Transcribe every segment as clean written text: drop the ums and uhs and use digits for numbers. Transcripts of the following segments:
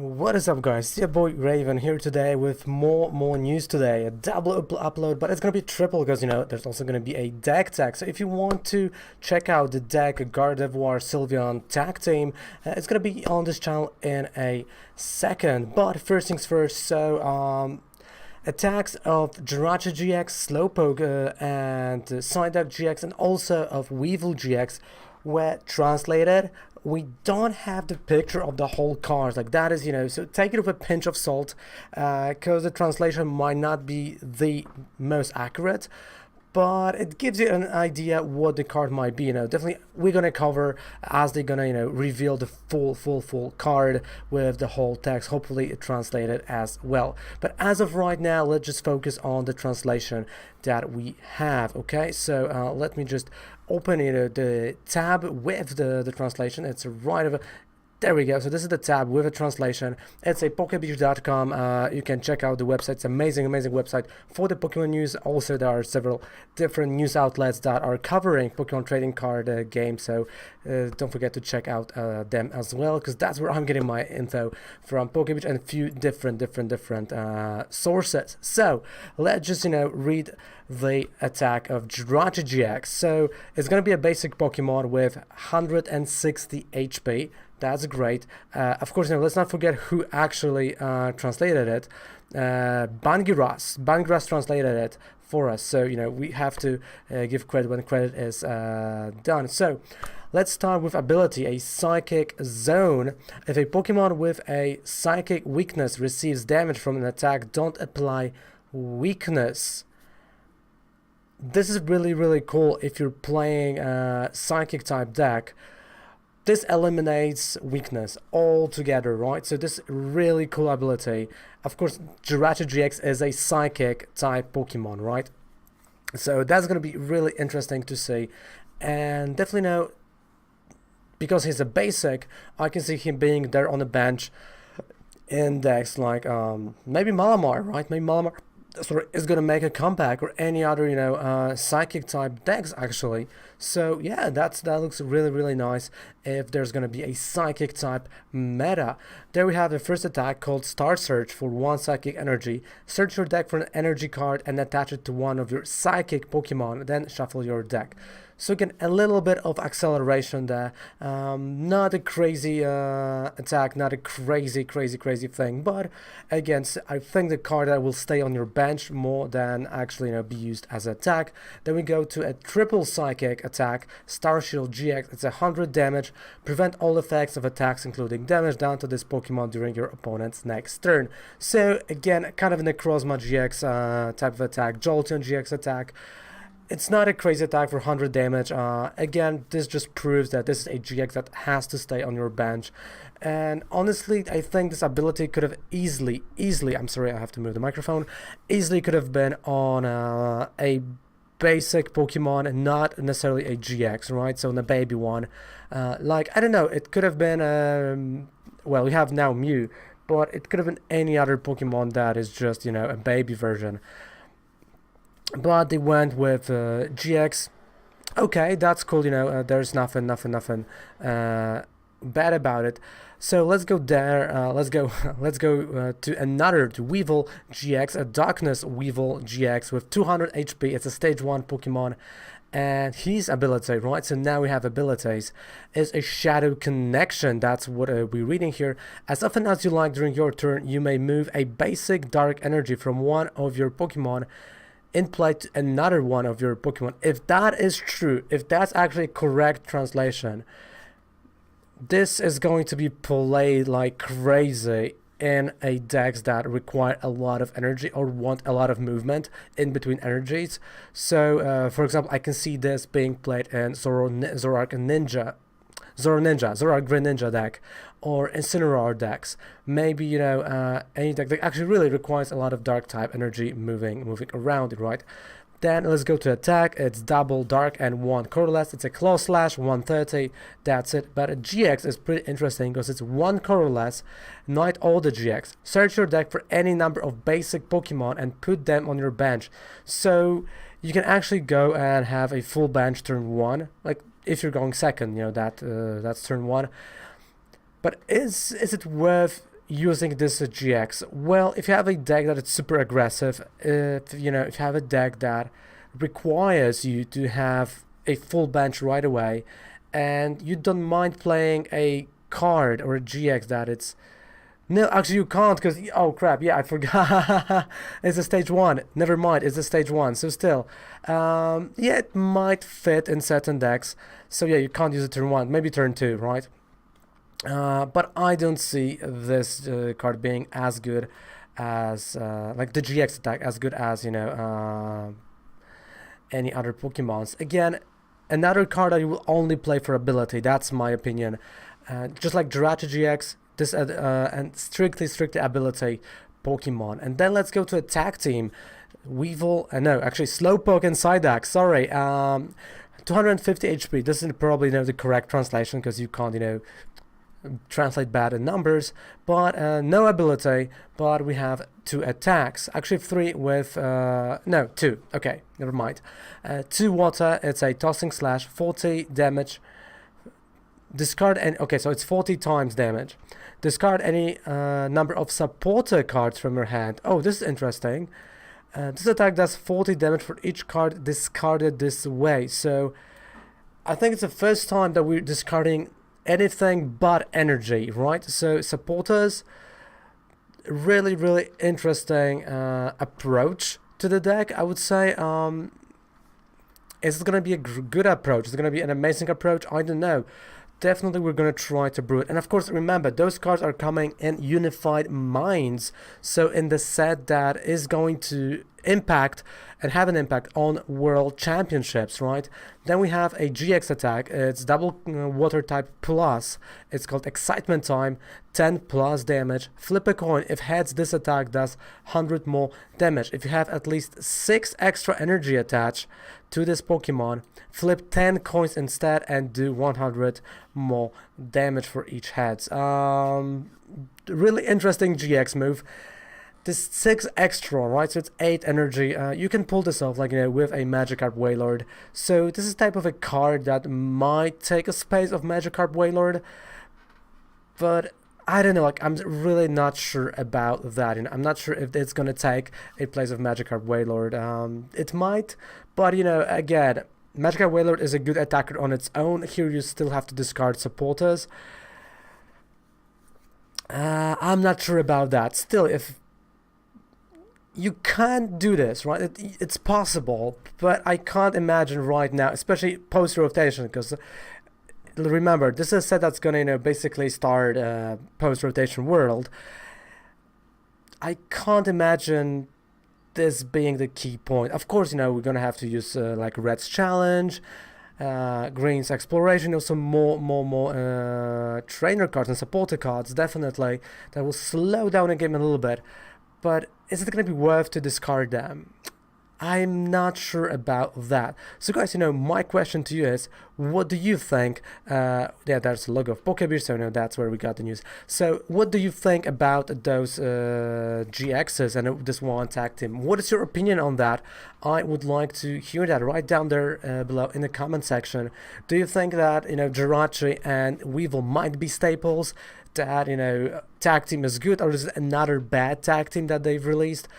What is up, guys? It's your boy Raven here today with more news today. A double upload, but it's gonna be triple because there's also gonna be a deck tag. So if you want to check out the deck Gardevoir Sylveon tag team, it's gonna be on this channel in a second. But first things first. So attacks of Jirachi GX, Slowpoke, and Psyduck GX, and also of Weavile GX were translated. We don't have the picture of the whole card, like that is, so take it with a pinch of salt, because the translation might not be the most accurate, but it gives you an idea what the card might be. Definitely we're gonna cover as they're gonna reveal the full card with the whole text, hopefully translated as well. But as of right now, let's just focus on the translation that we have. Okay, so let me just open the tab with the translation. It's right over. There we go. So this is the tab with a translation. It's a PokeNews.com. You can check out the website. It's amazing website for the Pokemon news. Also, there are several different news outlets that are covering Pokemon trading card games. So don't forget to check out them as well, because that's where I'm getting my info from, PokeBeach and a few different sources. So let's just read the attack of Jirachi GX. So it's gonna be a basic Pokemon with 160 HP. That's great. Of course, let's not forget who actually translated it. Bangiras translated it for us. So, we have to give credit when credit is done. So, let's start with ability, a Psychic Zone. If a Pokemon with a Psychic weakness receives damage from an attack, don't apply weakness. This is really cool if you're playing a Psychic type deck. This eliminates weakness altogether, right? So this really cool ability. Of course, Jirachi GX is a Psychic type Pokemon, right? So that's going to be really interesting to see. And definitely because he's a basic, I can see him being there on the bench in decks like maybe Malamar, right? Maybe Malamar is going to make a comeback, or any other Psychic type decks actually. So yeah, that looks really nice if there's going to be a Psychic type meta. There we have the first attack called Star Search for 1 Psychic Energy. Search your deck for an energy card and attach it to one of your Psychic Pokemon, then shuffle your deck. So again, a little bit of acceleration there. Not a crazy attack, not a crazy thing, but again, I think the card that will stay on your bench more than actually be used as an attack. Then we go to a triple Psychic attack, Star Shield GX. It's 100 damage. Prevent all effects of attacks, including damage, down to this Pokemon during your opponent's next turn. So again, kind of a Necrozma GX type of attack, Jolteon GX attack. It's not a crazy attack for 100 damage. Again, this just proves that this is a GX that has to stay on your bench. And honestly, I think this ability could have easily, I'm sorry, I have to move the microphone, easily could have been on a basic Pokemon and not necessarily a GX, right? So on the baby one, like, I don't know, it could have been, well, we have now Mew, but it could have been any other Pokemon that is just, a baby version. But they went with GX. Okay, that's cool. There's nothing bad about it. So let's go there. Let's go to Weavile GX, a Darkness Weavile GX with 200 HP. It's a stage 1 Pokemon, and his ability, right? So now we have abilities, is a Shadow Connection. That's what we're reading here. As often as you like during your turn, you may move a basic Dark Energy from one of your Pokemon in play to another one of your Pokemon. If that is true, if that's actually correct translation, this is going to be played like crazy in a decks that require a lot of energy or want a lot of movement in between energies. So for example, I can see this being played in Zoroark Greninja deck, or Incineroar decks. Maybe any deck that actually really requires a lot of dark type energy moving around it, right? Then let's go to attack. It's double dark and 1 colorless. It's a Claw Slash, 130. That's it. But a GX is pretty interesting because it's 1 colorless. Knight all the GX. Search your deck for any number of basic Pokemon and put them on your bench. So you can actually go and have a full bench turn 1. Like if you're going second, that's turn 1. But is it worth using this GX? Well, if you have a deck that is super aggressive, if you have a deck that requires you to have a full bench right away, and you don't mind playing a card or a GX that it's... No, actually you can't, because... Oh crap, yeah, I forgot. It's a stage 1. Never mind, it's a stage 1. So still, yeah, it might fit in certain decks. So yeah, you can't use it turn 1, maybe turn 2, right? But I don't see this card being as good as... like the GX attack, as good as, any other Pokemons. Again, another card that you will only play for ability. That's my opinion. Just like Jirachi GX, this and strictly ability Pokemon. And then let's go to a tag team. Weavile, no, actually Slowpoke and Psyduck. Sorry, 250 HP. This is probably the correct translation, because you can't translate bad in numbers. But no ability. But we have 2 attacks. Actually 3 with no, 2. Okay, never mind. 2 water. It's a tossing slash, 40 damage. Discard any... Okay, so it's 40 times damage. Discard any number of supporter cards from your hand. Oh, this is interesting. This attack does 40 damage for each card discarded this way. So I think it's the first time that we're discarding anything but energy, right? So supporters, really, really interesting approach to the deck, I would say. Is it going to be a good approach? Is it going to be an amazing approach? I don't know. Definitely we're going to try to brew it. And of course, remember, those cards are coming in Unified Minds. So in the set that is going to impact and have an impact on World Championships, right? Then we have a GX attack. It's double water type plus. It's called Excitement Time, 10 plus damage. Flip a coin. If heads, this attack does 100 more damage. If you have at least 6 extra energy attached to this Pokemon, flip 10 coins instead and do 100 more damage for each heads. Really interesting GX move. This 6 extra, right? So it's 8 energy. You can pull this off, like, with a Magikarp Wailord. So this is type of a card that might take a space of Magikarp Wailord, but I don't know. Like, I'm really not sure about that. I'm not sure if it's gonna take a place of Magikarp Wailord. It might, but again, Magikarp Wailord is a good attacker on its own. Here you still have to discard supporters. I'm not sure about that. Still, if you can't do this, right? It's possible, but I can't imagine right now, especially post-rotation, because remember, this is a set that's gonna, basically start post-rotation world. I can't imagine this being the key point. Of course, we're gonna have to use like Red's Challenge, Green's Exploration, also more trainer cards and supporter cards, definitely, that will slow down the game a little bit. But is it going to be worth to discard them? I'm not sure about that. So guys, my question to you is, what do you think? Yeah, there's a logo of Pokebeer, so that's where we got the news. So what do you think about those GXs and this one tag team? What is your opinion on that? I would like to hear that right down there below in the comment section. Do you think that, Jirachi and Weavile might be staples? That, tag team is good, or is it another bad tag team that they've released?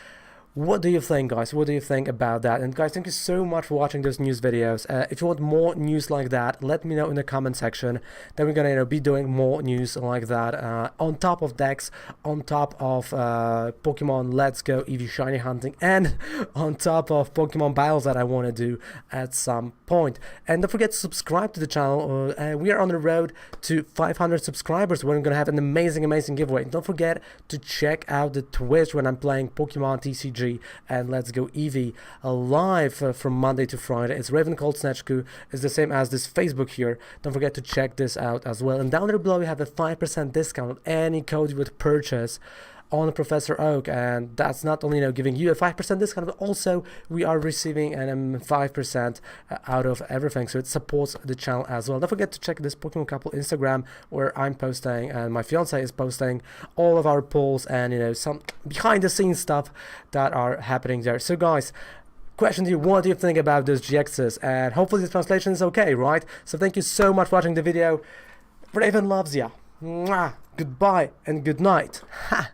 What do you think, guys? What do you think about that? And guys, thank you so much for watching those news videos. If you want more news like that, let me know in the comment section. Then we're gonna be doing more news like that on top of decks, on top of Pokemon Let's Go Eevee Shiny hunting, and on top of Pokemon battles that I want to do at some point. And don't forget to subscribe to the channel. We are on the road to 500 subscribers. We're gonna have an amazing giveaway. And don't forget to check out the Twitch when I'm playing Pokemon TCG and Let's Go Eevee live from Monday to Friday. It's Raven Cold Snatchku. It's the same as this Facebook here. Don't forget to check this out as well. And down there below we have a 5% discount on any code you would purchase on Professor Oak, and that's not only giving you a 5% discount, but also we are receiving an 5% out of everything, so it supports the channel as well. Don't forget to check this Pokemon Couple Instagram, where I'm posting and my fiance is posting all of our polls and some behind the scenes stuff that are happening there. So guys, question to you, what do you think about those GXs? And hopefully the translation is okay, right? So thank you so much for watching the video. Raven loves ya. Mwah. goodbye and good night. Ha!